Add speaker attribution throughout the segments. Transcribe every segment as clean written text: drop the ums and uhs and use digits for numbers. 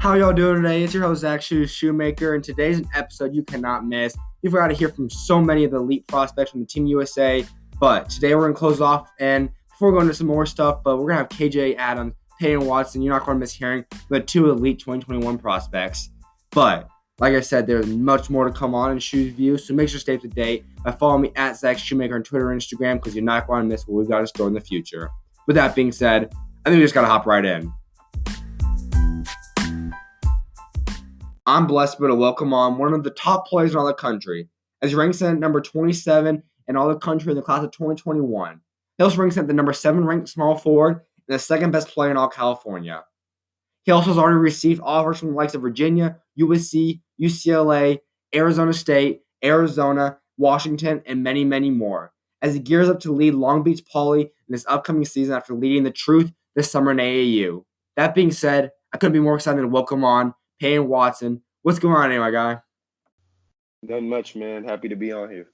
Speaker 1: How y'all doing today? It's your host, Zach Shoemaker, and today's an episode you cannot miss. You've got to hear from so many of the elite prospects from the Team USA, but today we're going to close off, and before we go into some more stuff, but we're going to have K.J. Adams, Peyton Watson. You're not going to miss hearing the two elite 2021 prospects. But, like I said, there's much more to come on in SchuZ View, so make sure to stay up to date by following me at Zach Shoemaker on Twitter and Instagram, because you're not going to miss what we've got in store in the future. With that being said, I think we just got to hop right in. I'm blessed to be able to welcome on one of the top players in all the country. As he ranks at number 27 in all the country in the class of 2021. He also ranks at the number 7 ranked small forward and the second best player in all California. He also has already received offers from the likes of Virginia, USC, UCLA, Arizona State, Arizona, Washington, and many, many more, as he gears up to lead Long Beach Poly in this upcoming season after leading the Truth this summer in AAU. That being said, I couldn't be more excited to welcome on Peyton Watson. What's going on, my guy?
Speaker 2: Nothing much, man. Happy to be on here.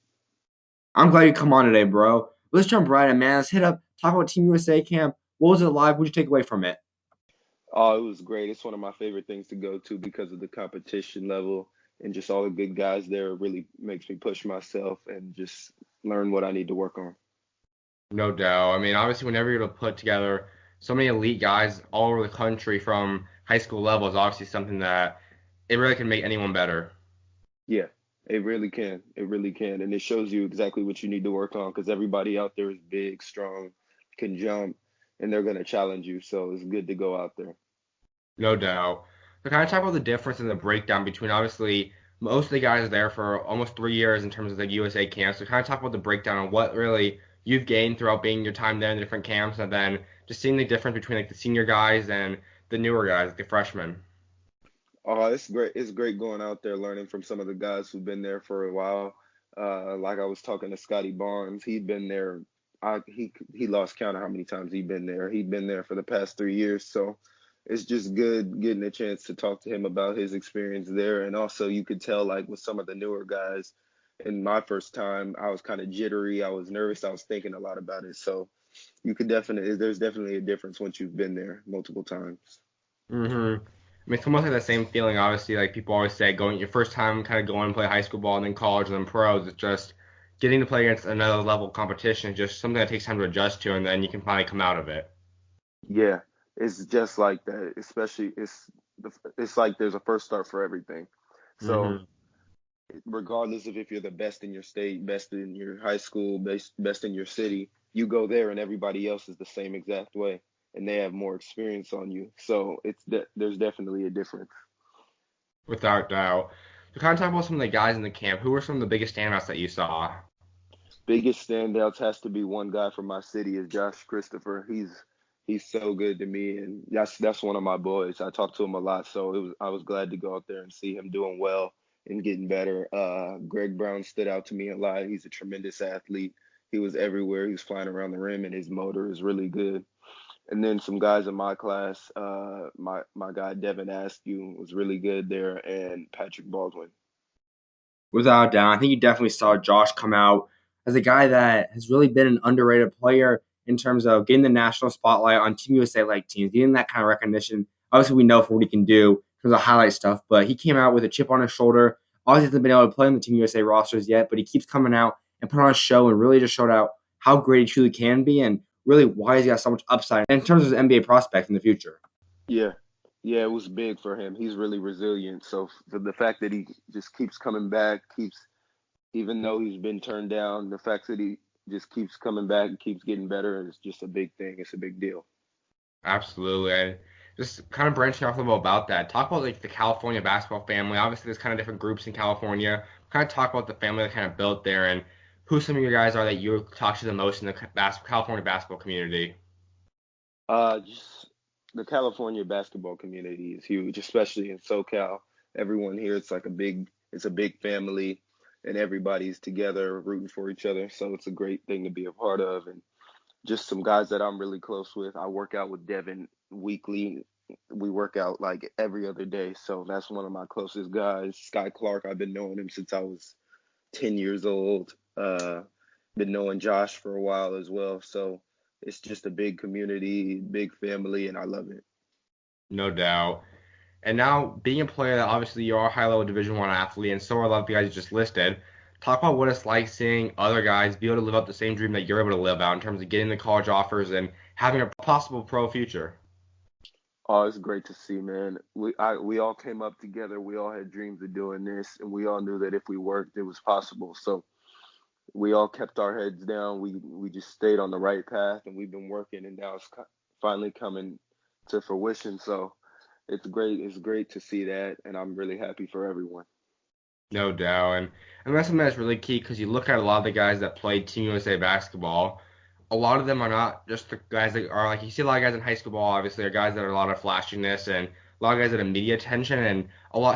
Speaker 1: I'm glad you come on today, bro. Let's jump right in, man. Let's talk about Team USA camp. What was it like? What did you take away from it?
Speaker 2: Oh, it was great. It's one of my favorite things to go to because of the competition level and just all the good guys there. It really makes me push myself and just learn what I need to work on.
Speaker 3: No doubt. I mean, obviously, whenever you're able to put together so many elite guys all over the country from high school level is obviously something that it really can make anyone better.
Speaker 2: Yeah, it really can. It really can. And it shows you exactly what you need to work on because everybody out there is big, strong, can jump, and they're going to challenge you. So it's good to go out there.
Speaker 3: No doubt. So kind of talk about the difference in the breakdown between obviously most of the guys are there for almost 3 years in terms of the USA camps. So kind of talk about the breakdown on what really you've gained throughout being your time there in the different camps, and then just seeing the difference between like the senior guys and the newer guys, like the freshmen.
Speaker 2: Oh, it's great. It's great going out there learning from some of the guys who've been there for a while. Like I was talking to Scotty Barnes. He'd been there. He lost count of how many times he'd been there. He'd been there for the past 3 years. So it's just good getting a chance to talk to him about his experience there. And also you could tell like with some of the newer guys in my first time, I was kind of jittery. I was nervous. I was thinking a lot about it. So there's definitely a difference once you've been there multiple times.
Speaker 3: Mm-hmm. I mean, it's almost like the same feeling, obviously, like people always say, going your first time kind of going and play high school ball and then college and then pros, it's just getting to play against another level of competition is just something that takes time to adjust to, and then you can finally come out of it.
Speaker 2: Yeah, it's just like that. Especially it's like there's a first start for everything. So
Speaker 3: Mm-hmm.
Speaker 2: regardless of if you're the best in your state, best in your high school, best in your city, you go there and everybody else is the same exact way, and they have more experience on you. So there's definitely a difference.
Speaker 3: Without doubt. So kind of talk about some of the guys in the camp. Who were some of the biggest standouts that you saw?
Speaker 2: Biggest standouts has to be one guy from my city is Josh Christopher. He's so good to me, and that's one of my boys. I talk to him a lot, so I was glad to go out there and see him doing well and getting better. Greg Brown stood out to me a lot. He's a tremendous athlete. He was everywhere. He was flying around the rim, and his motor is really good. And then some guys in my class, my guy Devin Askew was really good there, and Patrick Baldwin.
Speaker 1: Without a doubt, I think you definitely saw Josh come out as a guy that has really been an underrated player in terms of getting the national spotlight on Team USA like teams, getting that kind of recognition. Obviously, we know for what he can do in terms of highlight stuff, but he came out with a chip on his shoulder. Obviously, hasn't been able to play on the Team USA rosters yet, but he keeps coming out and putting on a show and really just showed out how great he truly can be and really why he's got so much upside in terms of his NBA prospects in the future.
Speaker 2: Yeah, yeah, it was big for him. He's really resilient. So for the fact that he just keeps coming back, keeps even though he's been turned down, the fact that he just keeps coming back and keeps getting better is just a big thing. It's a big deal.
Speaker 3: Absolutely. And just kind of branching off a little about that. Talk about like the California basketball family. Obviously, there's kind of different groups in California. Kind of talk about the family that kind of built there and who some of your guys are that you talk to the most in the California basketball community.
Speaker 2: Just the California basketball community is huge, especially in SoCal. Everyone here, it's a big family, and everybody's together rooting for each other. So it's a great thing to be a part of. And just some guys that I'm really close with. I work out with Devin weekly. We work out like every other day. So that's one of my closest guys. Skyy Clark, I've been knowing him since I was 10 years old. Been knowing Josh for a while as well. So it's just a big community, big family, and I love it.
Speaker 3: No doubt. And now being a player that obviously you are a high-level Division I athlete, and so are a lot of the guys you just listed. Talk about what it's like seeing other guys be able to live out the same dream that you're able to live out in terms of getting the college offers and having a possible pro future.
Speaker 2: Oh, it's great to see, man. We all came up together. We all had dreams of doing this, and we all knew that if we worked, it was possible. So we all kept our heads down. We just stayed on the right path, and we've been working, and now it's finally coming to fruition. So it's great. It's great to see that, and I'm really happy for everyone.
Speaker 3: No doubt. And that's something that's really key because you look at a lot of the guys that played Team USA basketball, a lot of them are not just the guys that are like, you see a lot of guys in high school ball, obviously, are guys that are a lot of flashiness and a lot of guys that have media attention. And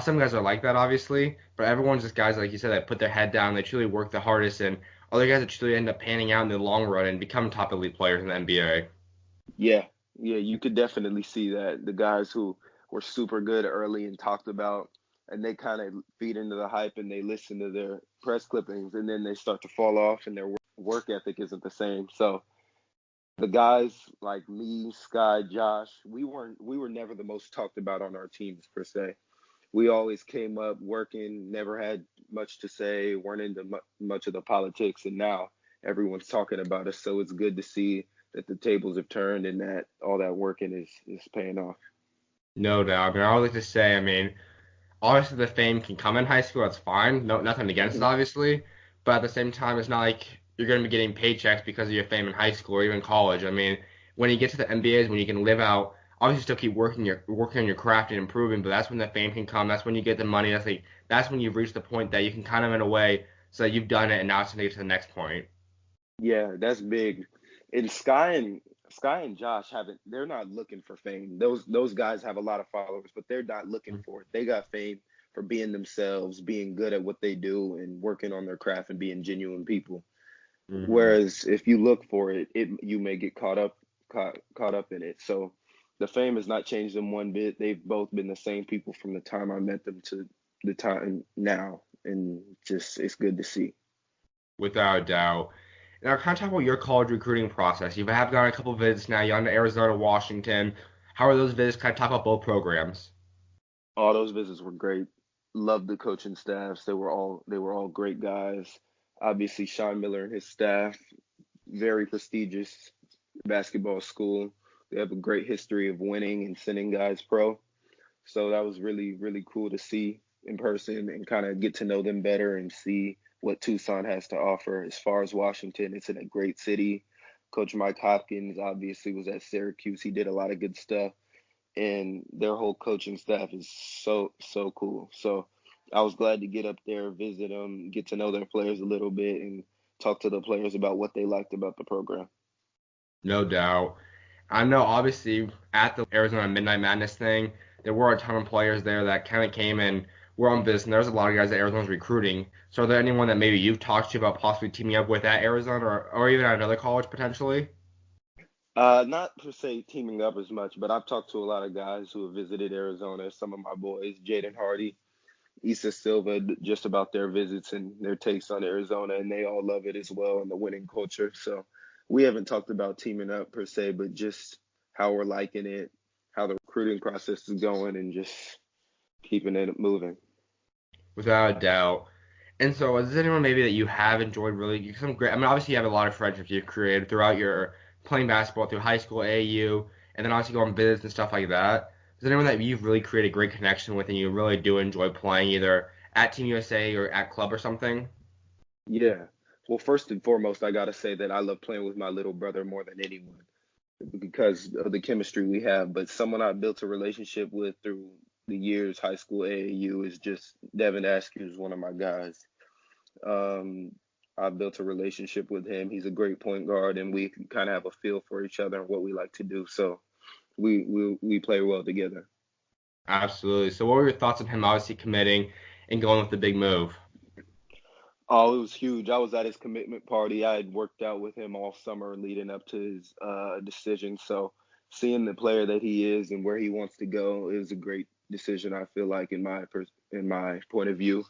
Speaker 3: some guys are like that, obviously, but everyone's just guys, like you said, that put their head down, they truly work the hardest, and other guys that truly end up panning out in the long run and become top elite players in the NBA.
Speaker 2: Yeah, yeah, you could definitely see that the guys who were super good early and talked about, and they kind of feed into the hype and they listen to their press clippings, and then they start to fall off, and their work ethic isn't the same. So the guys like me, Sky, Josh, we were never the most talked about on our teams per se. We always came up working, never had much to say, weren't into much of the politics, and now everyone's talking about us. So it's good to see that the tables have turned and that all that working is paying off.
Speaker 3: No doubt. I mean, I would like to say, I mean, obviously the fame can come in high school, that's fine. No, nothing against it,
Speaker 2: Mhm.
Speaker 3: obviously. But at the same time, it's not like you're going to be getting paychecks because of your fame in high school or even college. I mean, when you get to the NBA is when you can live out, obviously still keep working on your craft and improving, but that's when the fame can come. That's when you get the money. That's when you've reached the point that you can kind of in a way so that you've done it and now it's going to get to the next point.
Speaker 2: Yeah, that's big. And Sky and Josh haven't they're not looking for fame. Those guys have a lot of followers, but they're not looking for it. They got fame for being themselves, being good at what they do and working on their craft and being genuine people.
Speaker 3: Hmm.
Speaker 2: Whereas if you look for it, you may get caught up in it. So the fame has not changed them one bit. They've both been the same people from the time I met them to the time now, and just it's good to see.
Speaker 3: Without a doubt. Now, kind of talk about your college recruiting process. You have gone a couple of visits now. You're on to Arizona, Washington. How are those visits? Kind of talk about both programs.
Speaker 2: All those visits were great. Loved the coaching staffs. They were all great guys. Obviously, Sean Miller and his staff, very prestigious basketball school. They have a great history of winning and sending guys pro. So that was really, really cool to see in person and kind of get to know them better and see what Tucson has to offer. As far as Washington, it's in a great city. Coach Mike Hopkins obviously was at Syracuse. He did a lot of good stuff, and their whole coaching staff is so cool. So I was glad to get up there, visit them, get to know their players a little bit, and talk to the players about what they liked about the program.
Speaker 3: No doubt. I know, obviously, at the Arizona Midnight Madness thing, there were a ton of players there that kind of came and were on business. And there's a lot of guys that Arizona's recruiting. So, are there anyone that maybe you've talked to about possibly teaming up with at Arizona or even at another college potentially?
Speaker 2: Not per se teaming up as much, but I've talked to a lot of guys who have visited Arizona. Some of my boys, Jaden Hardy, Issa Silva, just about their visits and their takes on Arizona, and they all love it as well and the winning culture. So we haven't talked about teaming up per se, but just how we're liking it, how the recruiting process is going, and just keeping it moving.
Speaker 3: Without a doubt. And so, is there anyone maybe that you have enjoyed really some great? I mean, obviously you have a lot of friendships you've created throughout your playing basketball through high school, AAU, and then obviously go on visits and stuff like that. Is there anyone that you've really created a great connection with and you really do enjoy playing either at Team USA or at club or something?
Speaker 2: Yeah. Well, first and foremost, I gotta say that I love playing with my little brother more than anyone because of the chemistry we have. But someone I built a relationship with through the years, high school AAU, is just Devin Askew is one of my guys. Um, I built a relationship with him. He's a great point guard, and we kind of have a feel for each other and what we like to do. So we play well together.
Speaker 3: Absolutely. So, what were your thoughts on him obviously committing and going with the big move?
Speaker 2: Oh, it was huge. I was at his commitment party. I had worked out with him all summer leading up to his decision. So seeing the player that he is and where he wants to go, it was a great decision. I feel like in my point of view,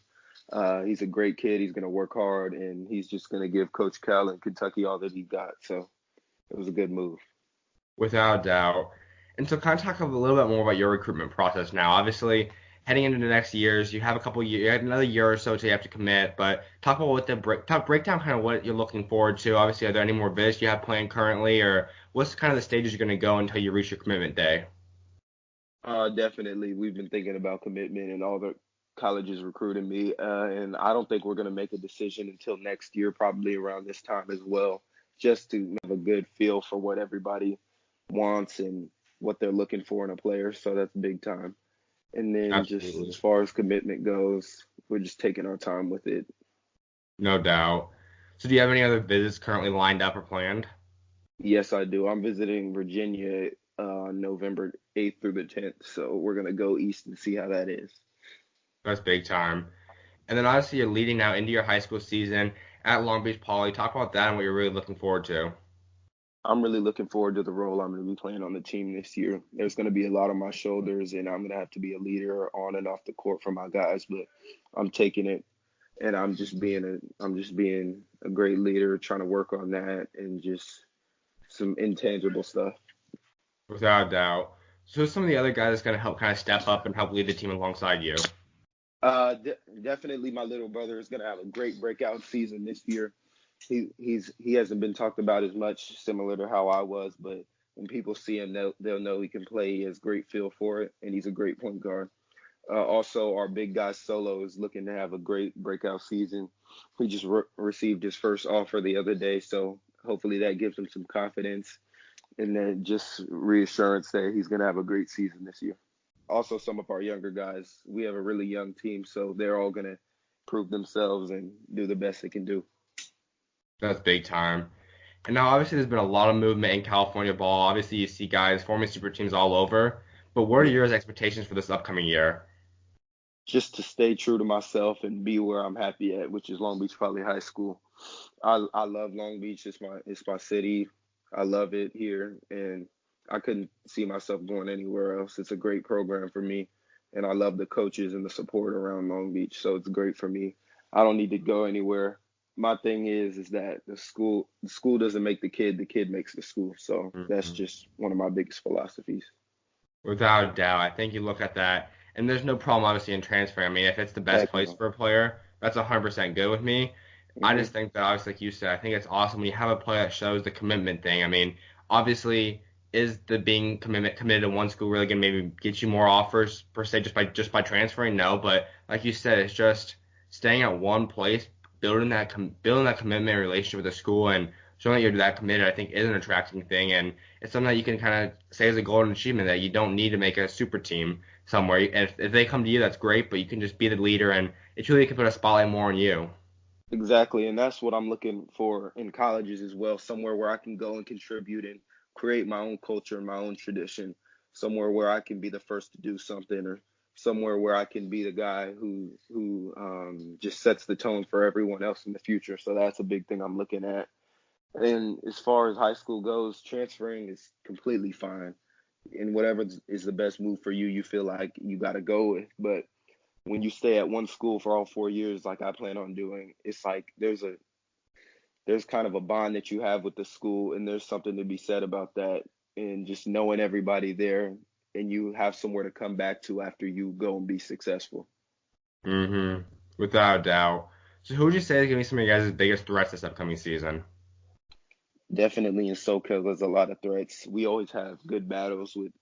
Speaker 2: he's a great kid. He's going to work hard, and he's just going to give Coach Cal and Kentucky all that he got. So it was a good move.
Speaker 3: Without a doubt. And so kind of talk a little bit more about your recruitment process now. Obviously, heading into the next years, you have a couple years, you have another year or so till you have to commit, but talk about what the break down kind of what you're looking forward to. Obviously, are there any more visits you have planned currently, or what's kind of the stages you're going to go until you reach your commitment day?
Speaker 2: Definitely. We've been thinking about commitment and all the colleges recruiting me. And I don't think we're going to make a decision until next year, probably around this time as well, just to have a good feel for what everybody wants and what they're looking for in a player. So that's big time. And then just as
Speaker 3: Absolutely.
Speaker 2: far as commitment goes, we're just taking our time with it.
Speaker 3: No doubt. So do you have any other visits currently lined up or planned?
Speaker 2: Yes, I do. I'm visiting Virginia November 8th through the 10th. So we're going to go east and see how that is.
Speaker 3: That's big time. And then obviously you're leading now into your high school season at Long Beach Poly. Talk about that and what you're really looking forward to.
Speaker 2: I'm really looking forward to the role I'm going to be playing on the team this year. There's going to be a lot on my shoulders, and I'm going to have to be a leader on and off the court for my guys. But I'm taking it, and I'm just being a great leader, trying to work on that, and just some intangible stuff.
Speaker 3: Without a doubt. So who's some of the other guys that's going to help kind of step up and help lead the team alongside you?
Speaker 2: Definitely, my little brother is going to have a great breakout season this year. He hasn't been talked about as much, similar to how I was, but when people see him, they'll know he can play. He has great feel for it, and he's a great point guard. Also, our big guy Solo is looking to have a great breakout season. He just received his first offer the other day, so hopefully that gives him some confidence and then just reassurance that he's going to have a great season this year. Also, some of our younger guys, we have a really young team, so they're all going to prove themselves and do the best they can do.
Speaker 3: That's big time. And now obviously there's been a lot of movement in California ball. Obviously you see guys forming super teams all over. But what are
Speaker 2: Yeah.
Speaker 3: your expectations for this upcoming year?
Speaker 2: Just to stay true to myself and be where I'm happy at, which is Long Beach Poly High School. I love Long Beach. It's my city. I love it here, and I couldn't see myself going anywhere else. It's a great program for me, and I love the coaches and the support around Long Beach. So it's great for me. I don't need to go anywhere. My thing is that the school doesn't make the kid makes the school. So that's
Speaker 3: Mhm.
Speaker 2: just one of my biggest philosophies.
Speaker 3: Without a doubt, I think you look at that, and there's no problem obviously in transferring. I mean, if it's the best
Speaker 2: Heck
Speaker 3: place
Speaker 2: no.
Speaker 3: for a player, that's 100% good with me. I
Speaker 2: Hmm.
Speaker 3: just think that obviously, like you said, I think it's awesome when you have a player that shows the commitment thing. I mean, obviously, is the being committed to one school really gonna maybe get you more offers per se just by transferring? No, but like you said, it's just staying at one place, building that commitment relationship with the school, and showing that you're that committed. I think is an attracting thing, and it's something that you can kind of say as a golden achievement that you don't need to make a super team somewhere. And if they come to you, that's great, but you can just be the leader, and it really can put a spotlight more on you.
Speaker 2: Exactly, and that's what I'm looking for in colleges as well, somewhere where I can go and contribute and create my own culture and my own tradition, somewhere where I can be the first to do something, or somewhere where I can be the guy who just sets the tone for everyone else in the future. So that's a big thing I'm looking at. And as far as high school goes, transferring is completely fine, and whatever is the best move for you, you feel like you got to go with. But when you stay at one school for all 4 years, like I plan on doing, it's like there's kind of a bond that you have with the school, and there's something to be said about that, and just knowing everybody there, and you have somewhere to come back to after you go and be successful.
Speaker 3: hmm Without a doubt. So who would you say is going to be some of your guys' biggest threats this upcoming season?
Speaker 2: Definitely in SoCal, there's a lot of threats. We always have good battles with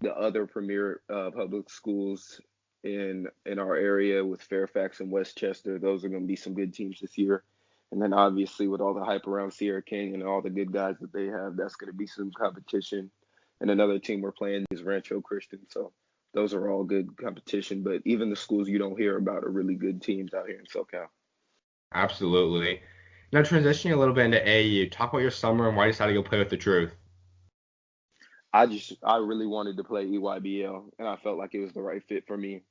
Speaker 2: the other premier public schools in our area with Fairfax and Westchester. Those are going to be some good teams this year. And then obviously with all the hype around Sierra King and all the good guys that they have, that's going to be some competition. And another team we're playing is Rancho Christian. So those are all good competition. But even the schools you don't hear about are really good teams out here in SoCal.
Speaker 3: Absolutely. Now transitioning a little bit into AU, talk about your summer and why you decided to go play with the Truth.
Speaker 2: I really wanted to play EYBL, and I felt like it was the right fit for me.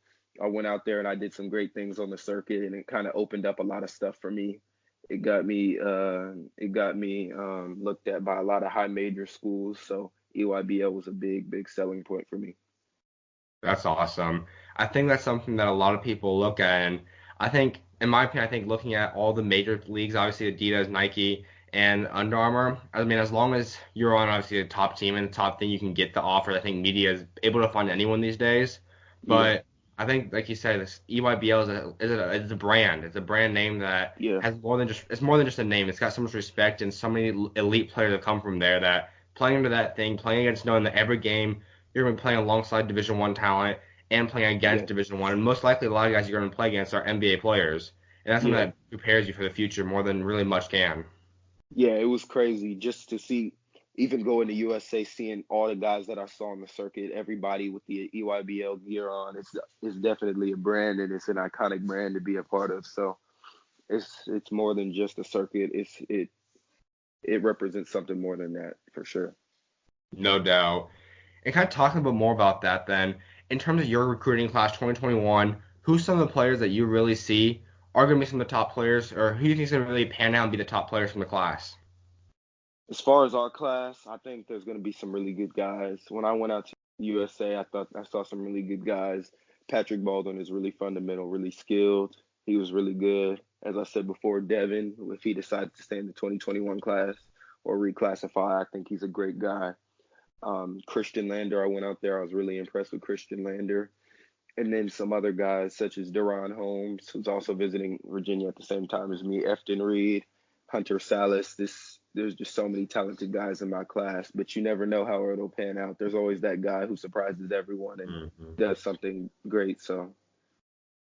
Speaker 2: I went out there and I did some great things on the circuit, and it kind of opened up a lot of stuff for me. It got me looked at by a lot of high major schools, so EYBL was a big selling point for me.
Speaker 3: That's awesome. I think that's something that a lot of people look at, and I think, in my opinion, I think looking at all the major leagues, obviously Adidas, Nike, and Under Armour. I mean, as long as you're on obviously a top team and the top thing, you can get the offer. I think media is able to find anyone these days.
Speaker 2: Yeah,
Speaker 3: But I think, like you said, this EYBL is a brand. It's a brand name that
Speaker 2: yeah,
Speaker 3: has more than just a name. It's got so much respect and so many elite players that come from there that playing into that thing, playing against knowing that every game you're going to be playing alongside Division I talent and playing against
Speaker 2: yeah,
Speaker 3: Division I. And most likely, a lot of guys you're going to play against are NBA players. And that's something
Speaker 2: yeah.
Speaker 3: that prepares you for the future more than really much can.
Speaker 2: Yeah, it was crazy just to see, even going to USA, seeing all the guys that I saw on the circuit, everybody with the EYBL gear on. It's definitely a brand, and it's an iconic brand to be a part of. So it's more than just a circuit. It represents something more than that for sure.
Speaker 3: No doubt. And kind of talking a bit more about that then, in terms of your recruiting class 2021, who's some of the players that you really see are going to be some of the top players, or who do you think is going to really pan out and be the top players from the class?
Speaker 2: As far as our class, I think there's going to be some really good guys. When I went out to USA, I thought I saw some really good guys. Patrick Baldwin is really fundamental, really skilled. He was really good. As I said before, Devin, if he decides to stay in the 2021 class or reclassify, I think he's a great guy. Christian Lander, I went out there. I was really impressed with Christian Lander. And then some other guys such as Deron Holmes, who's also visiting Virginia at the same time as me, Efton Reed, Hunter Salas. There's just so many talented guys in my class, but you never know how it'll pan out. There's always that guy who surprises everyone and
Speaker 3: Mhm.
Speaker 2: does something great. So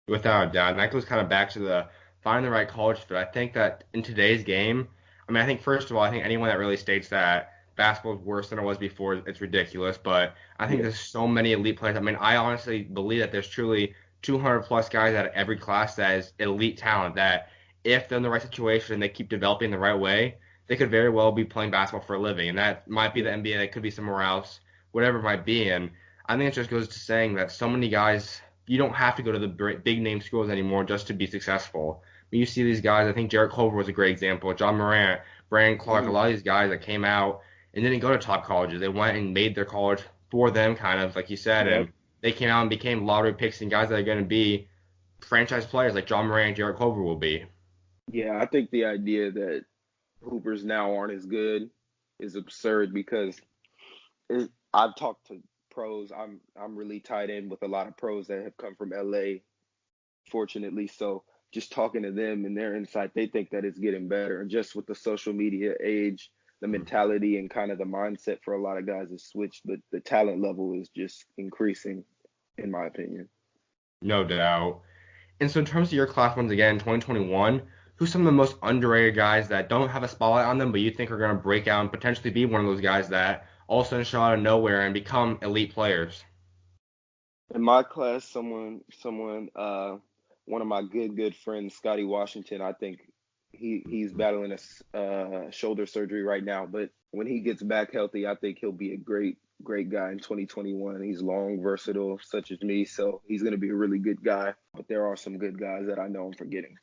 Speaker 3: Without a doubt. And that goes kind of back to the finding the right college fit. I think that in today's game, I mean, I think first of all, I think anyone that really states that basketball is worse than it was before, it's ridiculous. But I think
Speaker 2: yeah,
Speaker 3: there's so many elite players. I mean, I honestly believe that there's truly 200 plus guys out of every class that is elite talent that if they're in the right situation and they keep developing the right way, they could very well be playing basketball for a living. And that might be
Speaker 2: yeah,
Speaker 3: the NBA, that could be somewhere else, whatever it might be. And I think it just goes to saying that so many guys you don't have to go to the big name schools anymore just to be successful. When you see these guys, I think Jarrett Culver was a great example. John Morant, Brandon Clark, a
Speaker 2: hmm
Speaker 3: lot of these guys that came out and didn't go to top colleges. They went and made their college for them, kind of like you said,
Speaker 2: yep,
Speaker 3: and they came out and became lottery picks and guys that are going to be franchise players like John Morant and Jarrett Culver will be.
Speaker 2: yeah. I think the idea that Hoopers now aren't as good is absurd because I've talked to pros. I'm really tied in with a lot of pros that have come from LA, fortunately. So just talking to them and their insight, they think that it's getting better. And just with the social media age, the mentality and kind of the mindset for a lot of guys has switched, but the talent level is just increasing, in my opinion.
Speaker 3: No doubt. And so in terms of your class once again, 2021, who's some of the most underrated guys that don't have a spotlight on them, but you think are going to break out and potentially be one of those guys that all of a sudden show out of nowhere and become elite players?
Speaker 2: In my class, one of my good friends, Scotty Washington, I think he's battling a shoulder surgery right now. But when he gets back healthy, I think he'll be a great guy in 2021. He's long, versatile, such as me, so he's going to be a really good guy. But there are some good guys that I know I'm forgetting.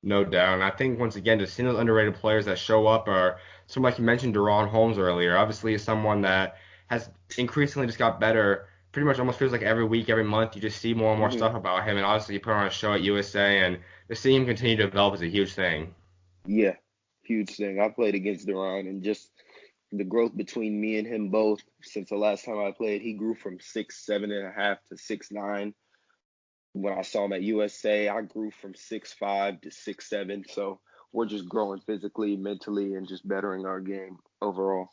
Speaker 3: No doubt. And I think once again, just seeing those underrated players that show up are someone like you mentioned, Deron Holmes earlier. Obviously, someone that has increasingly just got better. Pretty much almost feels like every week, every month, you just see more and more
Speaker 2: hmm
Speaker 3: stuff about him. And obviously, you put on a show at USA, and to see him continue to develop is a huge thing.
Speaker 2: Yeah, huge thing. I played against Duran, and just the growth between me and him both since the last time I played, he grew from 6'7.5" to 6'9". When I saw him at USA, I grew from 6'5" to 6'7". So we're just growing physically, mentally, and just bettering our game overall.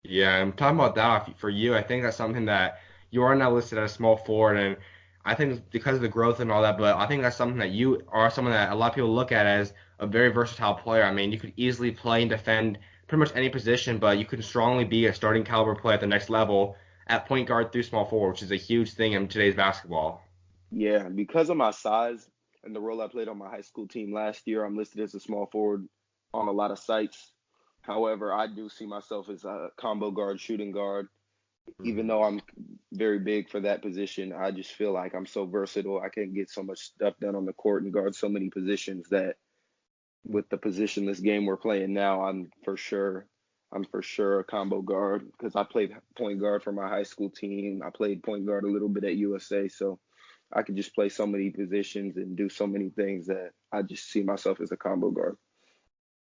Speaker 3: Yeah, and talking about that for you, I think that's something that you are now listed as a small forward, and I think because of the growth and all that, but I think that's something that you are someone that a lot of people look at as a very versatile player. I mean, you could easily play and defend pretty much any position, but you could strongly be a starting caliber player at the next level at point guard through small forward, which is a huge thing in today's basketball.
Speaker 2: Yeah, because of my size and the role I played on my high school team last year, I'm listed as a small forward on a lot of sites. However, I do see myself as a combo guard, shooting guard. Even
Speaker 3: Mhm.
Speaker 2: though I'm very big for that position, I just feel like I'm so versatile. I can get so much stuff done on the court and guard so many positions that with the positionless game we're playing now, I'm for sure a combo guard because I played point guard for my high school team. I played point guard a little bit at USA, so I could just play so many positions and do so many things that I just see myself as a combo guard.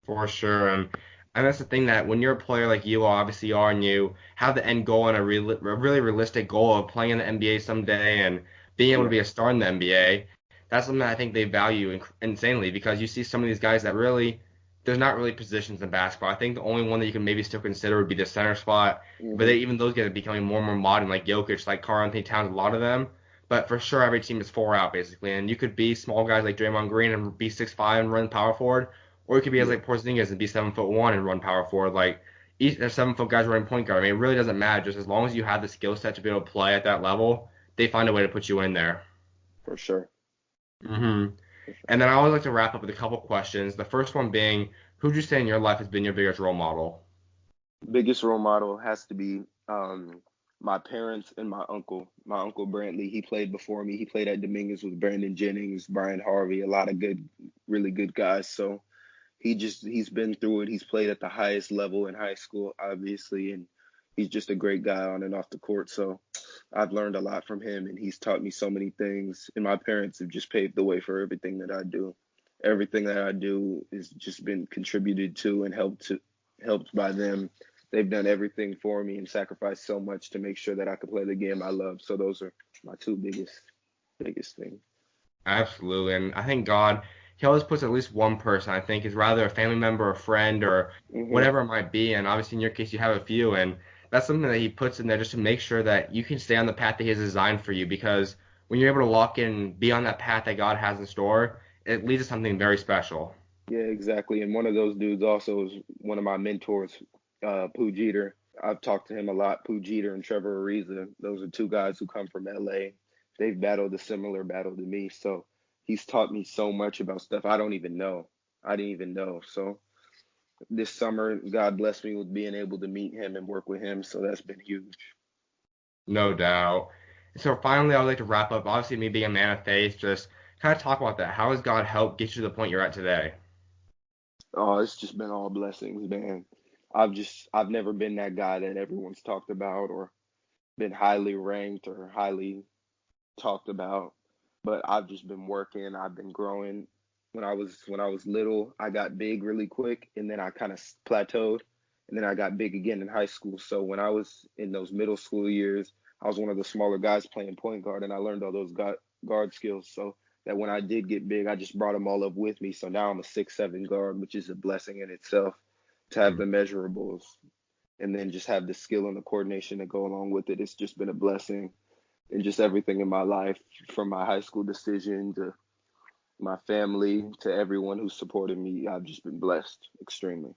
Speaker 3: For sure. And that's the thing that when you're a player like you obviously are, and you have the end goal and a really realistic goal of playing in the NBA someday and being able to
Speaker 2: Yeah,
Speaker 3: be a star in the NBA, that's something that I think they value insanely because you see some of these guys that really, there's not really positions in basketball. I think the only one that you can maybe still consider would be the center spot, but
Speaker 2: hmm
Speaker 3: even those guys are becoming more and more modern, like Jokic, like Karl Anthony Towns, a lot of them. But for sure, every team is four out basically, and you could be small guys like Draymond Green and be 6'5" and run power forward, or it could be as
Speaker 2: yeah,
Speaker 3: like Porzingis and be 7'1" and run power forward. Like there's 7 foot guys running point guard. I mean, it really doesn't matter. Just as long as you have the skill set to be able to play at that level, they find a way to put you in there.
Speaker 2: for sure,
Speaker 3: hmm
Speaker 2: for sure.
Speaker 3: And then I always like to wrap up with a couple questions. The first one being, who'd you say in your life has been your biggest role model?
Speaker 2: Biggest role model has to be my parents and my uncle. My uncle Brantley, he played before me. He played at Dominguez with Brandon Jennings, Brian Harvey, a lot of good, really good guys. So he's been through it. He's played at the highest level in high school, obviously, and he's just a great guy on and off the court. So I've learned a lot from him, and he's taught me so many things. And my parents have just paved the way for everything that I do. Everything that I do has just been contributed to and helped by them. They've done everything for me and sacrificed so much to make sure that I could play the game I love. So those are my two biggest things.
Speaker 3: Absolutely. And I think God, He always puts at least one person, I think, is rather a family member, a friend, or
Speaker 2: hmm
Speaker 3: whatever it might be. And obviously, in your case, you have a few. And that's something that He puts in there just to make sure that you can stay on the path that He has designed for you. Because when you're able to lock in, be on that path that God has in store, it leads to something very special.
Speaker 2: Yeah, exactly. And one of those dudes also is one of my mentors, Pooh Jeter. I've talked to him a lot. Pooh Jeter and Trevor Ariza. Those are two guys who come from LA. They've battled a similar battle to me. So he's taught me so much about stuff I don't even know. I didn't even know. So this summer, God blessed me with being able to meet him and work with him. So that's been huge.
Speaker 3: No doubt. So finally, I would like to wrap up. Obviously, me being a man of faith, just kind of talk about that. How has God helped get you to the point you're at today?
Speaker 2: Oh, it's just been all blessings, man. I've never been that guy that everyone's talked about or been highly ranked or highly talked about, but I've just been working. I've been growing. When I was little, I got big really quick, and then I kind of plateaued, and then I got big again in high school. So when I was in those middle school years, I was one of the smaller guys playing point guard, and I learned all those guard skills. So that when I did get big, I just brought them all up with me. So now I'm a 6'7" guard, which is a blessing in itself to have the measurables and then just have the skill and the coordination to go along with it. It's just been a blessing and just everything in my life, from my high school decision to my family to everyone who supported me. I've just been blessed extremely.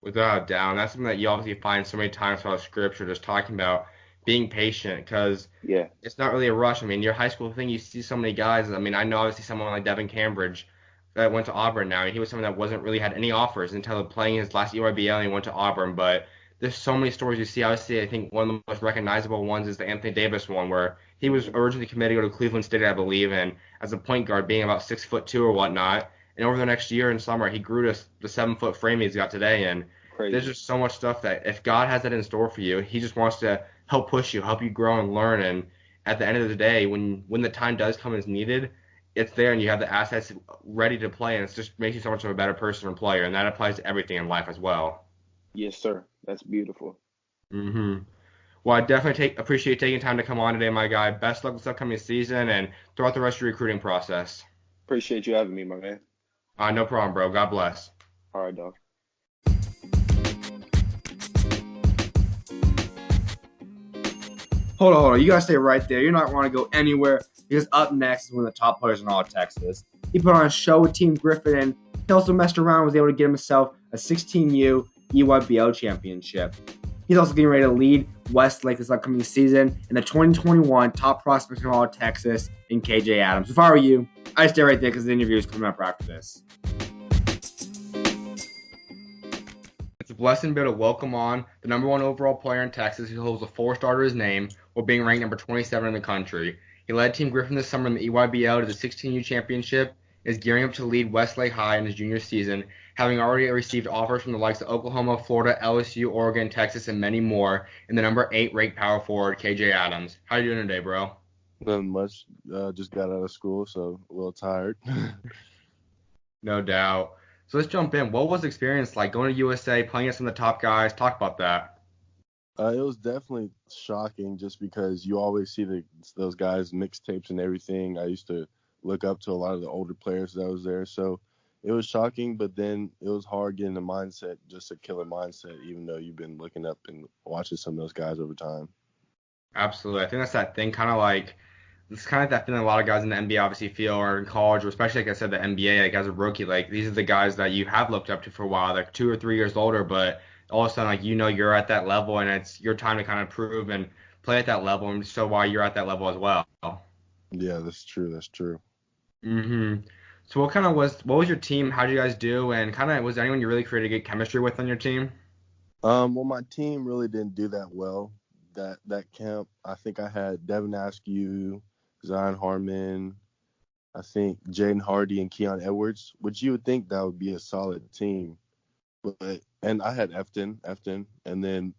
Speaker 3: Without a doubt. And that's something that you obviously find so many times throughout Scripture, just talking about being patient, because
Speaker 2: Yeah,
Speaker 3: it's not really a rush. I mean, your high school thing, you see so many guys. I mean, I know obviously someone like Devin Cambridge that went to Auburn now, and he was someone that wasn't really had any offers until playing his last EYBL and he went to Auburn. But there's so many stories you see. Obviously, I think one of the most recognizable ones is the Anthony Davis one, where he was
Speaker 2: hmm
Speaker 3: originally committed to go to Cleveland State, I believe, and as a point guard, being about 6'2" or whatnot. And over the next year and summer, he grew to the 7 foot frame he's got today. And there's
Speaker 2: crazy.
Speaker 3: just so much stuff that if God has that in store for you, He just wants to help push you, help you grow and learn. And at the end of the day, when the time does come as needed, it's there and you have the assets ready to play, and it just makes you so much of a better person and player. And that applies to everything in life as well.
Speaker 2: Yes, sir. That's beautiful.
Speaker 3: Well, I definitely appreciate taking time to come on today, my guy. Best luck this upcoming season and throughout the rest of your recruiting process.
Speaker 2: Appreciate you having me, my man.
Speaker 3: No problem, bro. God bless.
Speaker 2: All right, dog.
Speaker 1: Hold on. You gotta stay right there. You're not want to go anywhere because up next is one of the top players in all of Texas. He put on a show with Team Griffin and he also messed around and was able to get himself a 16U EYBL championship. He's also getting ready to lead Westlake this upcoming season in the 2021 top prospect in all of Texas in K.J. Adams. If I were you, I'd stay right there because the interview is coming up after this.
Speaker 3: It's a blessing to be able to welcome on the number one overall player in Texas who holds a four-star to his name while being ranked number 27 in the country. He led Team Griffin this summer in the EYBL to the 16U championship and is gearing up to lead Westlake High in his junior season, having already received offers from the likes of Oklahoma, Florida, LSU, Oregon, Texas, and many more in the number 8 ranked power forward, KJ Adams. How you doing today, bro?
Speaker 4: Nothing much. Just got out of school, so a little tired.
Speaker 3: No doubt. So let's jump in. What was the experience like going to USA, playing against some of the top guys? Talk about that.
Speaker 4: It was definitely shocking just because you always see those guys mixtapes and everything. I used to look up to a lot of the older players that was there, so it was shocking. But then it was hard getting the mindset, just a killer mindset, even though you've been looking up and watching some of those guys over time.
Speaker 3: Absolutely. I think that's that thing, kind of like it's kind of that feeling a lot of guys in the NBA obviously feel, or in college, or especially like I said, the NBA, like as a rookie, like these are the guys that you have looked up to for a while, like 2 or 3 years older, but all of a sudden, like you're at that level, and it's your time to kind of prove and play at that level, and show why you're at that level as well.
Speaker 4: Yeah, that's true. That's true.
Speaker 3: hmm So what was your team? How did you guys do? And kind of was there anyone you really created good chemistry with on your team?
Speaker 4: Well, my team really didn't do that well. That camp, I think I had Devin Askew, Zion Harmon, I think Jaden Hardy and Keon Edwards, which you would think that would be a solid team. And I had Efton, and then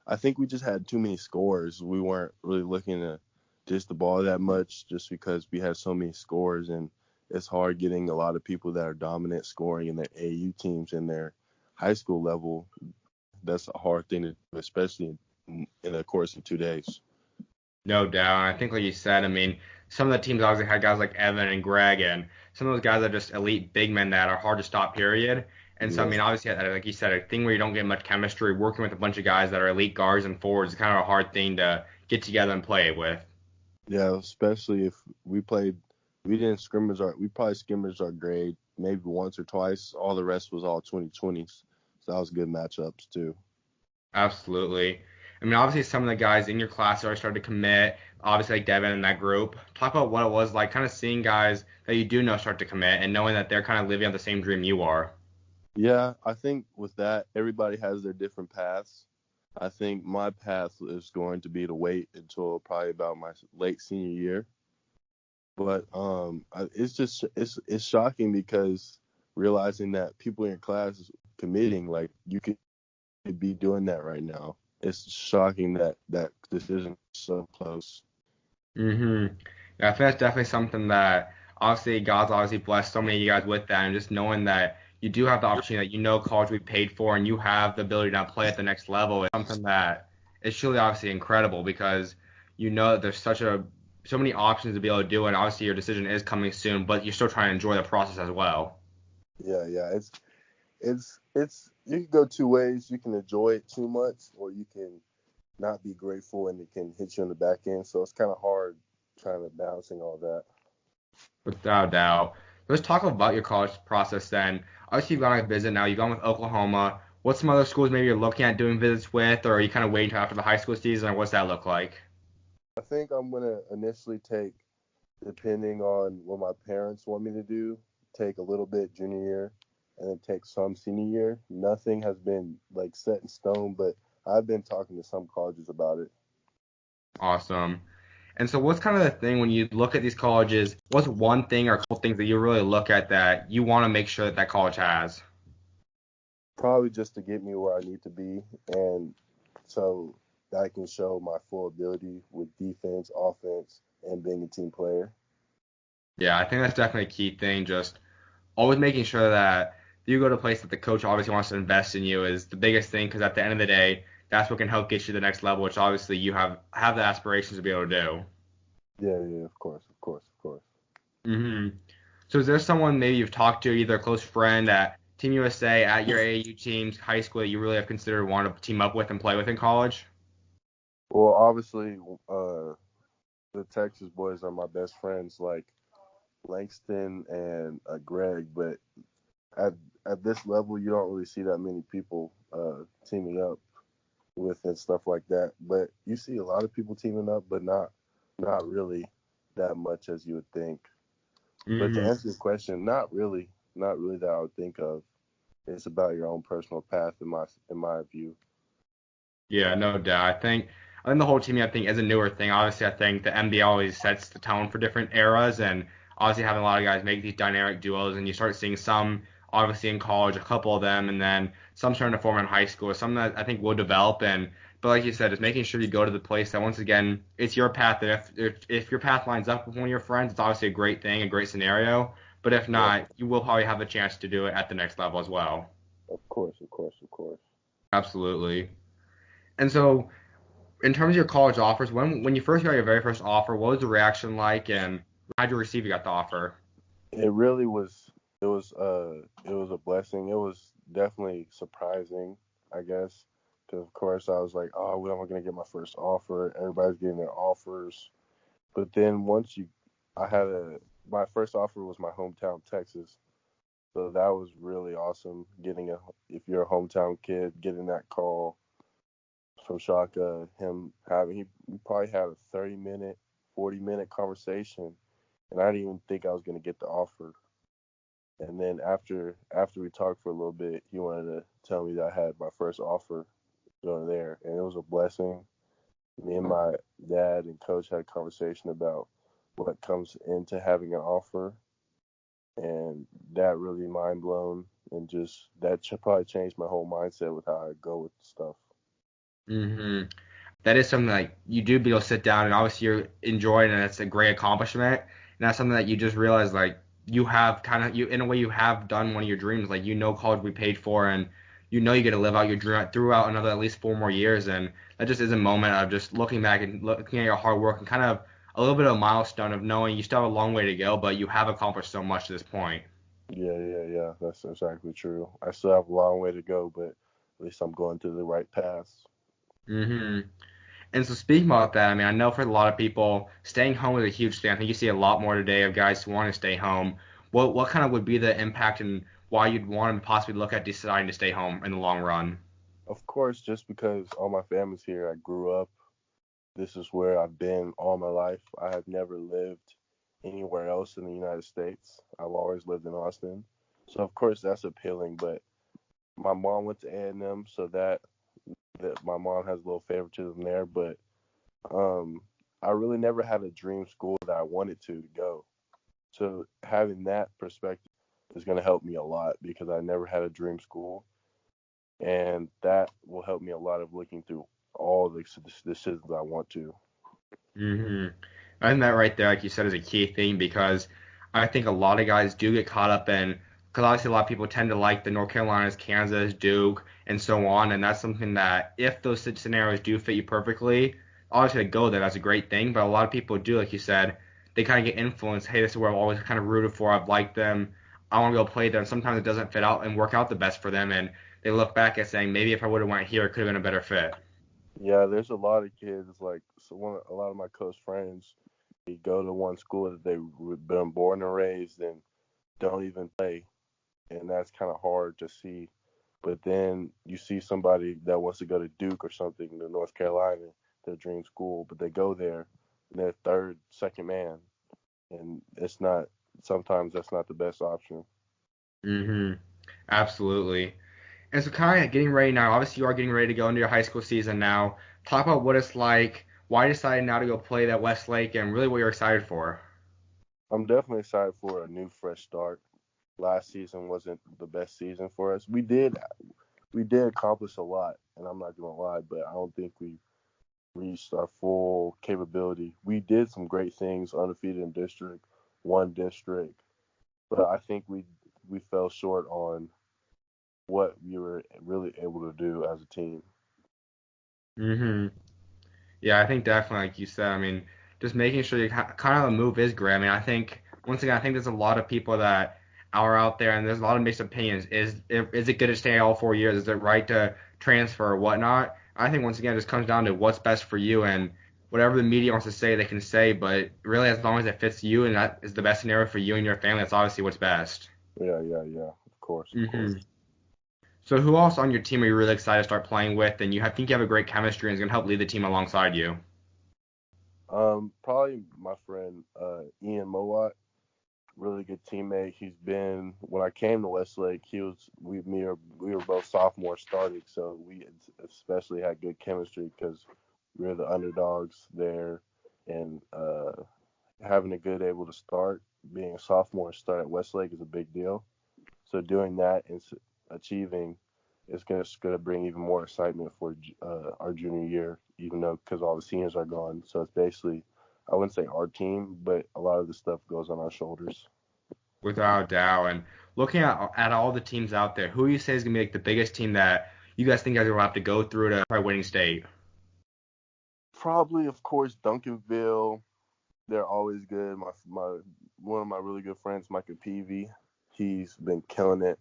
Speaker 4: I think we just had too many scores. We weren't really looking to dish the ball that much just because we had so many scores, and it's hard getting a lot of people that are dominant scoring in their AU teams in their high school level. That's a hard thing to do, especially in a course of 2 days.
Speaker 3: No doubt. And I think, like you said, I mean, some of the teams obviously had guys like Evan and Greg, and some of those guys are just elite big men that are hard to stop, period. And so, I
Speaker 4: Yeah,
Speaker 3: mean, obviously, like you said, a thing where you don't get much chemistry, working with a bunch of guys that are elite guards and forwards is kind of a hard thing to get together and play with.
Speaker 4: yeah, especially if we didn't we probably scrimmaged our grade maybe once or twice. All the rest was all 2020s. So that was good matchups too.
Speaker 3: Absolutely. I mean, obviously, some of the guys in your class already started to commit. Obviously, like Devin in that group. Talk about what it was like, kind of seeing guys that you do know start to commit and knowing that they're kind of living out the same dream you are.
Speaker 4: Yeah, I think with that, everybody has their different paths. I think my path is going to be to wait until probably about my late senior year. But it's just it's shocking because realizing that people in your class is committing, like you could be doing that right now. It's shocking that decision is so close.
Speaker 3: Mm-hmm. Yeah, I think that's definitely something that obviously God's obviously blessed so many of you guys with that, and just knowing that you do have the opportunity that college we paid for, and you have the ability to now play at the next level is something that is truly obviously incredible because you know that there's so many options to be able to do, and obviously your decision is coming soon, but you're still trying to enjoy the process as well.
Speaker 4: Yeah. It's you can go two ways. You can enjoy it too much, or you can not be grateful and it can hit you in the back end. So it's kind of hard trying to balancing all that.
Speaker 3: Without a doubt. Let's talk about your college process then. Obviously, you've gone on a visit now. You've gone with Oklahoma. What's some other schools maybe you're looking at doing visits with, or are you kind of waiting till after the high school season, or what's that look like?
Speaker 4: I think I'm gonna initially take, depending on what my parents want me to do, take a little bit junior year and then take some senior year. Nothing has been like set in stone, but I've been talking to some colleges about it.
Speaker 3: Awesome. And so, what's kind of the thing when you look at these colleges? What's one thing or a couple things that you really look at that you want to make sure that that college has?
Speaker 4: Probably just to get me where I need to be, and so that I can show my full ability with defense, offense, and being a team player.
Speaker 3: Yeah, I think that's definitely a key thing. Just always making sure that you go to a place that the coach obviously wants to invest in you is the biggest thing because at the end of the day, that's what can help get you to the next level, which obviously you have the aspirations to be able to do.
Speaker 4: Yeah, of course.
Speaker 3: hmm So is there someone maybe you've talked to, either a close friend at Team USA, at your AAU teams, high school, that you really have considered wanting to team up with and play with in college?
Speaker 4: Well, obviously, the Texas boys are my best friends, like Langston and Greg. But at at this level, you don't really see that many people teaming up with and stuff like that. But you see a lot of people teaming up, but not really that much as you would think. But to
Speaker 3: hmm
Speaker 4: answer your question, not really that I would think of. It's about your own personal path in my view.
Speaker 3: Yeah, no doubt. I think the whole team I think is a newer thing. Obviously, I think the NBA always sets the tone for different eras, and obviously having a lot of guys make these dynamic duos, and you start seeing some obviously in college, a couple of them, and then some starting to form in high school. Some that I think will develop, and but like you said, just making sure you go to the place that once again it's your path. And if your path lines up with one of your friends, it's obviously a great thing, a great scenario. But if
Speaker 4: Yeah,
Speaker 3: not, you will probably have a chance to do it at the next level as well.
Speaker 4: of course, of course, of course.
Speaker 3: Absolutely. And so, in terms of your college offers, when you first got your very first offer, what was the reaction like, and how did you receive you got the offer?
Speaker 4: It really was. It was a blessing. It was definitely surprising, I guess, because of course I was like, oh, when am I gonna get my first offer? Everybody's getting their offers, but then I had my first offer was my hometown, Texas. So that was really awesome. If you're a hometown kid, getting that call from Shaka, he probably had a 30-minute, 40-minute conversation, and I didn't even think I was gonna get the offer. And then after we talked for a little bit, he wanted to tell me that I had my first offer going there, and it was a blessing. Me and my dad and coach had a conversation about what comes into having an offer, and that really mind blown, and just probably changed my whole mindset with how I go with stuff.
Speaker 3: hmm That is something like you do be able to sit down and obviously you're enjoying it and it's a great accomplishment. And that's something that you just realize like you have kind of you in a way you have done one of your dreams. Like you know college we paid for and you know you get to live out your dream throughout another at least 4 more years and that just is a moment of just looking back and looking at your hard work and kind of a little bit of a milestone of knowing you still have a long way to go, but you have accomplished so much to this point.
Speaker 4: Yeah, yeah, yeah. That's exactly true. I still have a long way to go, but at least I'm going through the right path.
Speaker 3: hmm And so speaking about that, I mean, I know for a lot of people, staying home is a huge thing. I think you see a lot more today of guys who want to stay home. What kind of would be the impact and why you'd want to possibly look at deciding to stay home in the long run?
Speaker 4: Of course, just because all my family's here, I grew up. This is where I've been all my life. I have never lived anywhere else in the United States. I've always lived in Austin. So of course that's appealing, but my mom went to A&M, so that my mom has a little favoritism there, but um I really never had a dream school that I wanted to go. So having that perspective is going to help me a lot because I never had a dream school, and that will help me a lot of looking through all the decisions I want to.
Speaker 3: hmm I think that right there, like you said, is a key thing because I think a lot of guys do get caught up in, because obviously a lot of people tend to like the North Carolinas, Kansas, Duke, and so on, and that's something that if those scenarios do fit you perfectly, obviously to go there, that's a great thing, but a lot of people do, like you said, they kind of get influenced, hey, this is where I've always kind of rooted for, I've liked them, I want to go play there, and sometimes it doesn't fit out and work out the best for them, and they look back at saying, maybe if I would have went here, it could have been a better fit.
Speaker 4: Yeah, there's a lot of kids like a lot of my close friends. They go to one school that they've been born and raised and don't even play, and that's kind of hard to see. But then you see somebody that wants to go to Duke or something to North Carolina, their dream school, but they go there and they're third, second man, and it's not. Sometimes that's not the best option.
Speaker 3: hmm Absolutely. And so kind of getting ready now, obviously you are getting ready to go into your high school season now. Talk about what it's like, why you decided now to go play that Westlake, and really what you're excited for.
Speaker 4: I'm definitely excited for a new fresh start. Last season wasn't the best season for us. We did accomplish a lot, and I'm not gonna lie, but I don't think we reached our full capability. We did some great things, undefeated in district, one district, but I think we fell short on what we were really able to do as a team.
Speaker 3: hmm Yeah, I think definitely, like you said, I mean, just making sure you kind of the move is great. I mean, I think once again, I think there's a lot of people that are out there, and there's a lot of mixed opinions. Is it good to stay all 4 years? Is it right to transfer or whatnot? I think once again, it just comes down to what's best for you, and whatever the media wants to say, they can say. But really, as long as it fits you and that is the best scenario for you and your family, that's obviously what's best.
Speaker 4: Yeah, yeah, yeah. Of course, of course.
Speaker 3: hmm So who else on your team are you really excited to start playing with, and think you have a great chemistry and is going to help lead the team alongside you?
Speaker 4: Probably my friend Ian Mowat, really good teammate. He's been when I came to Westlake, we were both sophomores starting, so we especially had good chemistry because we were the underdogs there, and having a good able to start, being a sophomore start at Westlake is a big deal. So doing that and achieving is gonna bring even more excitement for our junior year, even though because all the seniors are gone. So it's basically I wouldn't say our team, but a lot of the stuff goes on our shoulders.
Speaker 3: without a doubt. And looking at all the teams out there, who you say is gonna be like the biggest team that you guys think you guys will have to go through to try winning state?
Speaker 4: Probably, of course, Duncanville. They're always good. My one of my really good friends, Micah Peavy, he's been killing it.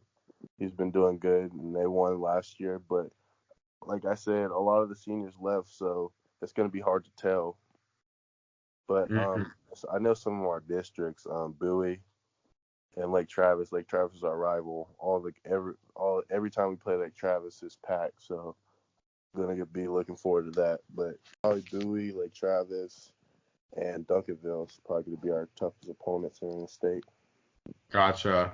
Speaker 4: He's been doing good, and they won last year. But like I said, a lot of the seniors left, so it's going to be hard to tell. But so I know some of our districts, Bowie and Lake Travis. Lake Travis is our rival. Every time we play Lake Travis, is packed. So I'm gonna be looking forward to that. But probably Bowie, Lake Travis, and Duncanville is probably going to be our toughest opponents here in the state.
Speaker 3: Gotcha.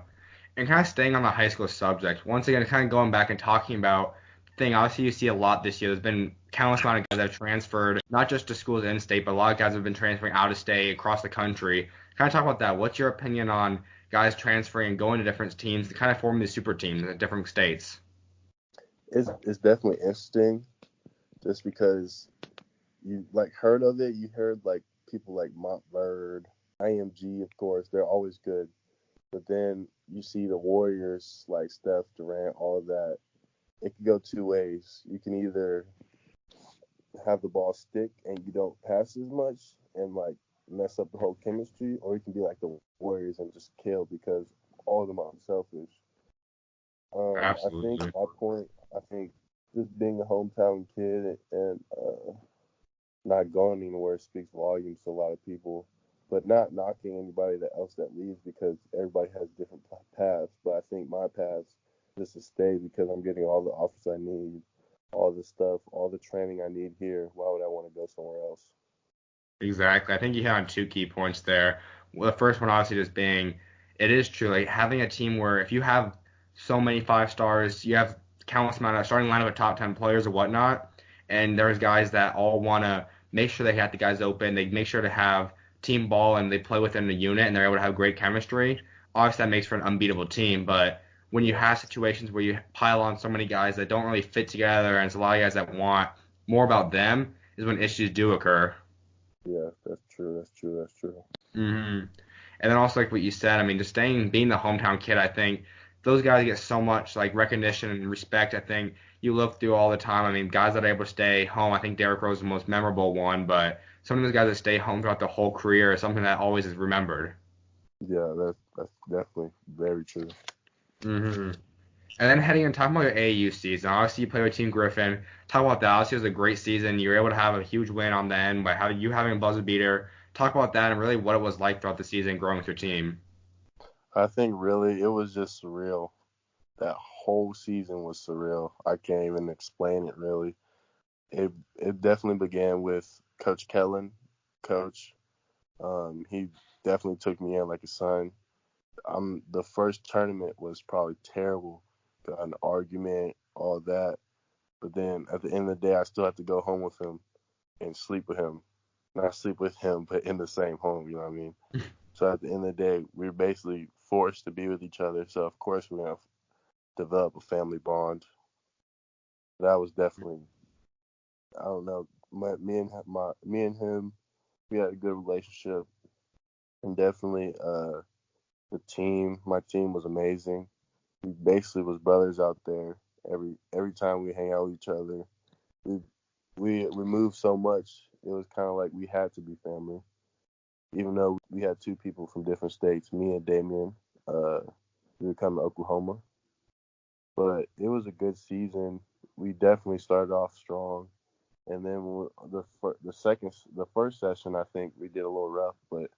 Speaker 3: And kind of staying on the high school subject, once again, kind of going back and talking about the thing, obviously you see a lot this year. There's been countless amount of guys that have transferred, not just to schools in state, but a lot of guys have been transferring out of state, across the country. Kind of talk about that. What's your opinion on guys transferring and going to different teams to kind of form these super teams in different states?
Speaker 4: It's definitely interesting, just because you heard of it. You heard people like Montverde, IMG, of course. They're always good. But then you see the Warriors, like Steph, Durant, all of that. It can go two ways. You can either have the ball stick and you don't pass as much and mess up the whole chemistry, or you can be like the Warriors and just kill because all of them are selfish.
Speaker 3: Absolutely.
Speaker 4: I think just being a hometown kid and not going anywhere speaks volumes to a lot of people. But not knocking anybody else that leaves, because everybody has different paths. But I think my path is to stay because I'm getting all the offers I need, all the stuff, all the training I need here. Why would I want to go somewhere else?
Speaker 3: Exactly. I think you hit on two key points there. Well, the first one obviously just being, it is true, like having a team where if you have so many 5 stars, you have countless amount of starting lineup of top 10 players or whatnot, and there's guys that all want to make sure they got the guys open. They make sure to have team ball and they play within the unit and they're able to have great chemistry. Obviously, that makes for an unbeatable team, but when you have situations where you pile on so many guys that don't really fit together and it's a lot of guys that want more about them is when issues do occur.
Speaker 4: Yeah, that's true.
Speaker 3: And then also like what you said, I mean, just being the hometown kid, I think those guys get so much like recognition and respect. I think you look through all the time. I mean, guys that are able to stay home. I think Derrick Rose is the most memorable one, but some of those guys that stay home throughout the whole career is something that always is remembered.
Speaker 4: Yeah, that's definitely very true.
Speaker 3: And then heading and talking about your AAU season, obviously you play with Team Griffin. Talk about that. Obviously it was a great season. You were able to have a huge win on the end by having a buzzer beater. Talk about that and really what it was like throughout the season growing with your team.
Speaker 4: I think really it was just surreal. That whole season was surreal. I can't even explain it really. It definitely began with Coach Kellen. He definitely took me in like a son. The first tournament was probably terrible. Got an argument, all that. But then at the end of the day, I still have to go home with him and sleep with him. Not sleep with him, but in the same home, you know what I mean? So at the end of the day, we were basically forced to be with each other. So, of course, we're going to develop a family bond. That was definitely, I don't know, me and him, we had a good relationship. And definitely my team was amazing. We basically was brothers out there. Every time we hang out with each other, we moved so much. It was kind of like we had to be family, even though we had two people from different states. Me and Damien, we would come to Oklahoma, but it was a good season. We definitely started off strong, and then the first session, I think we did a little rough, but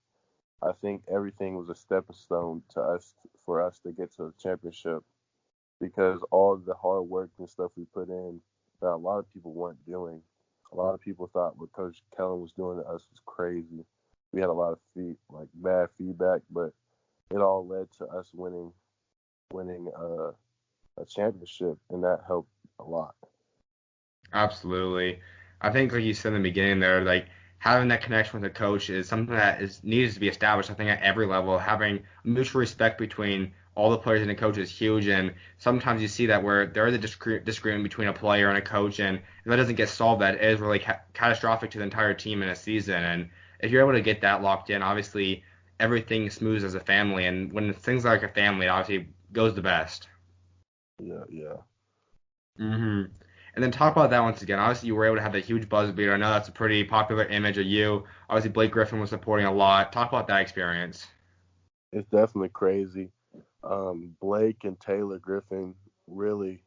Speaker 4: I think everything was a stepping stone for us to get to the championship, because all of the hard work and stuff we put in that a lot of people weren't doing. A lot of people thought what Coach Kellen was doing to us was crazy. We had a lot of bad feedback, but it all led to us winning a championship, and that helped a lot.
Speaker 3: Absolutely. I think like you said in the beginning there, like having that connection with a coach is something that needs to be established. I think at every level, having mutual respect between all the players and the coach is huge. And sometimes you see that where there is a disagreement between a player and a coach, and if that doesn't get solved, that is really catastrophic to the entire team in a season. And if you're able to get that locked in, obviously everything smooths as a family. And when things are like a family, it obviously goes the best.
Speaker 4: Yeah, yeah.
Speaker 3: hmm And then talk about that once again. Obviously, you were able to have that huge buzz beater. I know that's a pretty popular image of you. Obviously, Blake Griffin was supporting a lot. Talk about that experience.
Speaker 4: It's definitely crazy. Blake and Taylor Griffin really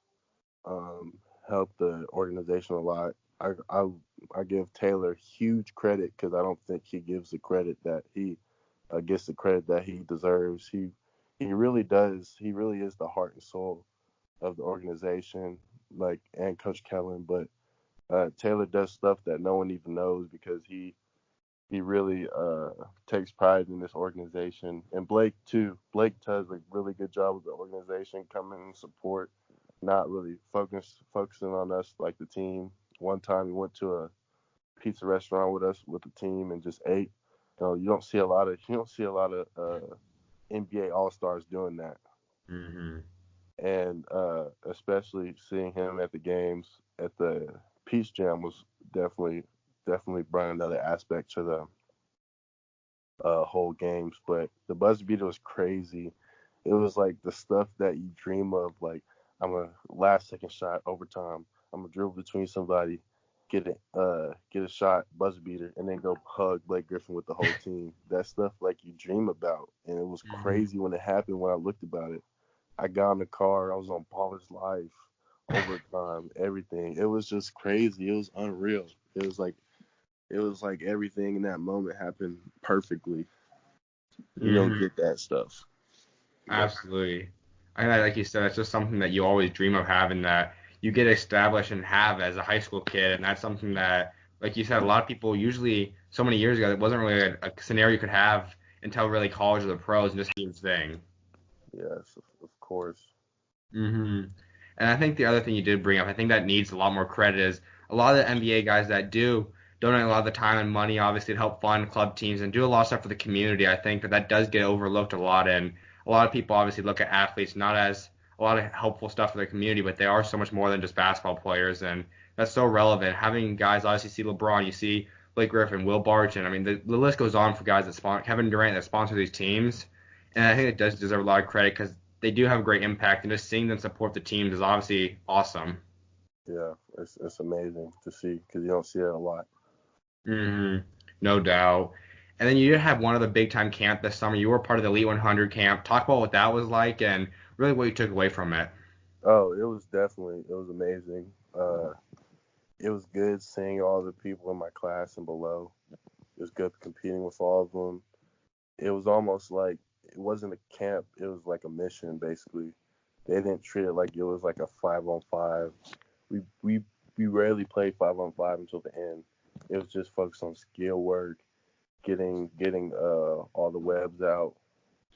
Speaker 4: helped the organization a lot. I give Taylor huge credit because I don't think he gives the credit that he gets the credit that he deserves. He really does. He really is the heart and soul of the organization, like and Coach Kellen. But Taylor does stuff that no one even knows because he really takes pride in this organization. And Blake too. Blake does a really good job with the organization, coming and support, not really focusing on us like the team. One time he went to a pizza restaurant with us with the team and just ate. You don't see a lot of NBA All Stars doing that.
Speaker 3: hmm
Speaker 4: And especially seeing him at the games at the Peace Jam was definitely brought another aspect to the whole games. But the buzzer beater was crazy. It was like the stuff that you dream of, like I'm a last second shot overtime. I'm gonna dribble between somebody, get a shot, buzzer beater, and then go hug Blake Griffin with the whole team. That stuff like you dream about, and it was crazy when it happened. When I looked about it, I got in the car. I was on Baller's Life, overtime, everything. It was just crazy. It was unreal. It was like everything in that moment happened perfectly. You don't
Speaker 3: hmm
Speaker 4: get that stuff. But
Speaker 3: Absolutely. Like you said, it's just something that you always dream of having that you get established and have as a high school kid. And that's something that, like you said, a lot of people usually so many years ago, it wasn't really a scenario you could have until really college or the pros and just a huge thing.
Speaker 4: yes, of course.
Speaker 3: hmm And I think the other thing you did bring up, I think that needs a lot more credit is a lot of the NBA guys that do donate a lot of the time and money, obviously, to help fund club teams and do a lot of stuff for the community. I think that does get overlooked a lot, and a lot of people obviously look at athletes not as a lot of helpful stuff for their community, but they are so much more than just basketball players, and that's so relevant. Having guys, obviously, see LeBron, you see Blake Griffin, Will Barton. I mean, the list goes on for guys that sponsor Kevin Durant that sponsor these teams, and I think it does deserve a lot of credit because they do have a great impact, and just seeing them support the teams is obviously awesome.
Speaker 4: Yeah, it's amazing to see because you don't see it a lot.
Speaker 3: hmm No doubt. And then you did have one of the big time camp this summer. You were part of the Elite 100 camp. Talk about what that was like and really what you took away from it.
Speaker 4: Oh, it was amazing. It was good seeing all the people in my class and below. It was good competing with all of them. It was almost like it wasn't a camp. It was like a mission, basically. They didn't treat it like it was like a 5-on-5. We we we rarely played 5-on-5 until the end. It was just focused on skill work, getting all the webs out.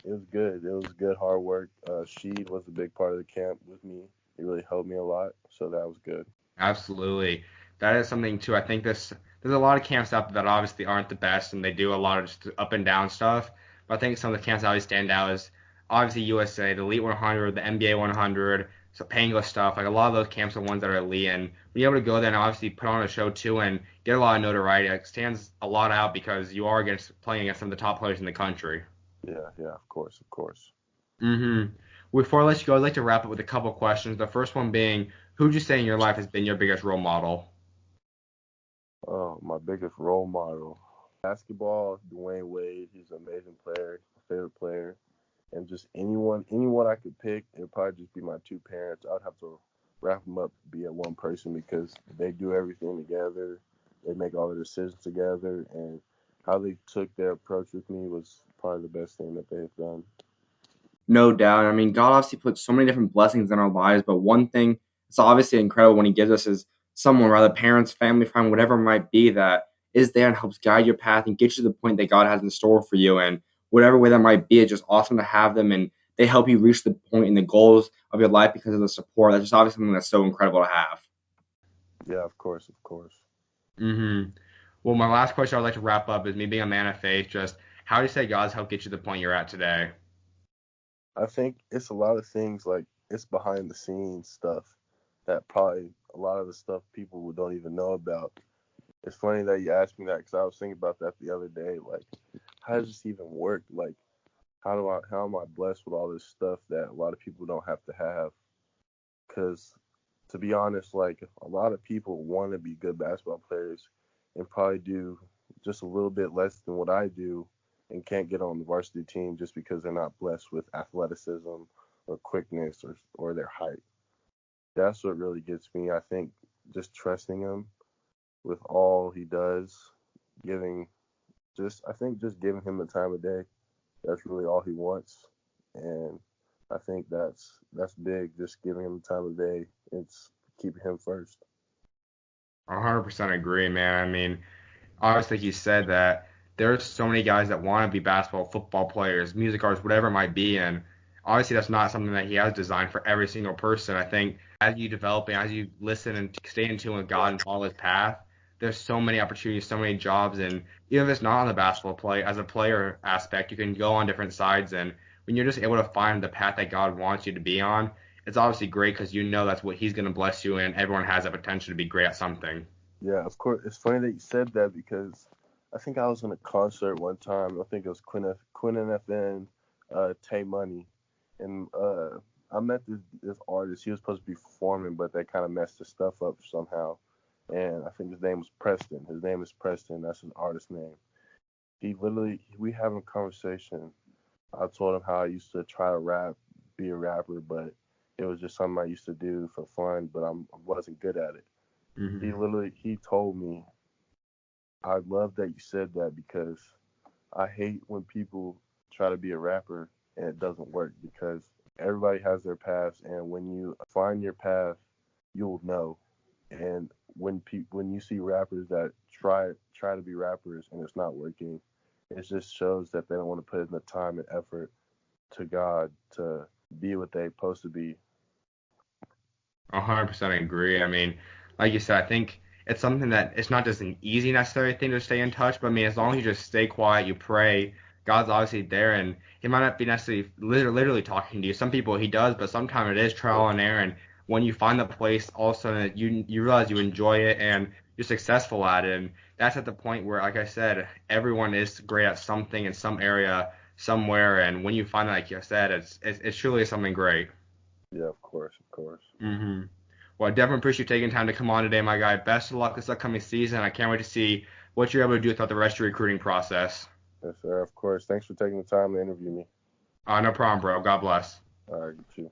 Speaker 4: It was good. It was good hard work. SchuZ was a big part of the camp with me. It really helped me a lot, so that was good.
Speaker 3: Absolutely. That is something too. I think there's a lot of camps out there that obviously aren't the best and they do a lot of just up and down stuff. But I think some of the camps that always stand out is obviously USA, the Elite 100, the NBA 100, so Pangos stuff. Like a lot of those camps are ones that are elite, and being able to go there and obviously put on a show too and get a lot of notoriety, it stands a lot out because you are playing against some of the top players in the country.
Speaker 4: Yeah, yeah, of course, of course.
Speaker 3: hmm Before I let you go, I'd like to wrap up with a couple questions. The first one being, who'd you say in your life has been your biggest role model?
Speaker 4: Oh, my biggest role model. Basketball, Dwayne Wade. He's an amazing player, my favorite player. And just anyone I could pick, it'd probably just be my two parents. I'd have to wrap them up, be at one person because they do everything together. They make all the decisions together, and how they took their approach with me was probably the best thing that they have done.
Speaker 1: No doubt. I mean, God obviously puts so many different blessings in our lives, but one thing that's obviously incredible when He gives us is someone, rather parents, family, friend, whatever it might be, that is there and helps guide your path and get you to the point that God has in store for you. And whatever way that might be, it's just awesome to have them, and they help you reach the point and the goals of your life because of the support. That's just obviously something that's so incredible to have.
Speaker 4: Yeah, of course, of course.
Speaker 3: hmm Well, my last question I'd like to wrap up is me being a man of faith. Just how do you say God's helped get you to the point you're at today?
Speaker 4: I think it's a lot of things like it's behind the scenes stuff that probably a lot of the stuff people don't even know about. It's funny that you asked me that because I was thinking about that the other day. Like, how does this even work? Like, how am I blessed with all this stuff that a lot of people don't have to have? Because to be honest, like a lot of people want to be good basketball players and probably do just a little bit less than what I do and can't get on the varsity team just because they're not blessed with athleticism or quickness or their height. That's what really gets me. I think just trusting him with all he does, giving just giving him the time of day. That's really all he wants. And I think that's big, just giving him the time of day. It's keeping him first.
Speaker 3: 100% agree, man. I mean, obviously he said that there's so many guys that want to be basketball, football players, music artists, whatever it might be, and obviously that's not something that he has designed for every single person. I think as you develop and as you listen and stay in tune with God and follow his path, there's so many opportunities, so many jobs, and even if it's not on the basketball play, as a player aspect, you can go on different sides, and when you're just able to find the path that God wants you to be on, it's obviously great because you know that's what he's going to bless you in. Everyone has that potential to be great at something.
Speaker 4: Yeah, of course. It's funny that you said that because I think I was in a concert one time. I think it was Quinn FN, Tay Money, and I met this artist. He was supposed to be performing, but they kind of messed his stuff up somehow. And I think his name was Preston. His name is Preston. That's his artist name. We having a conversation. I told him how I used to try to be a rapper, but it was just something I used to do for fun, but I wasn't good at it. He told me, I love that you said that because I hate when people try to be a rapper and it doesn't work because everybody has their paths, and when you find your path, you'll know. And when you see rappers that try to be rappers and it's not working, it just shows that they don't want to put in the time and effort to God to be what they're supposed to be.
Speaker 3: 100% agree. I mean, like you said, I think it's something that it's not just an easy necessary thing to stay in touch, but I mean, as long as you just stay quiet, you pray, God's obviously there, and He might not be necessarily literally talking to you. Some people He does, but sometimes it is trial and error. And when you find the place, all of a sudden you realize you enjoy it and you're successful at it, and that's at the point where, like I said, everyone is great at something in some area somewhere, and when you find that, like you said, it's truly something great.
Speaker 4: Yeah, of course, of course.
Speaker 3: hmm Well, I definitely appreciate you taking time to come on today, my guy. Best of luck this upcoming season. I can't wait to see what you're able to do throughout the rest of your recruiting process.
Speaker 4: Yes, sir. Of course. Thanks for taking the time to interview me.
Speaker 3: No problem, bro. God bless.
Speaker 4: All right, you too.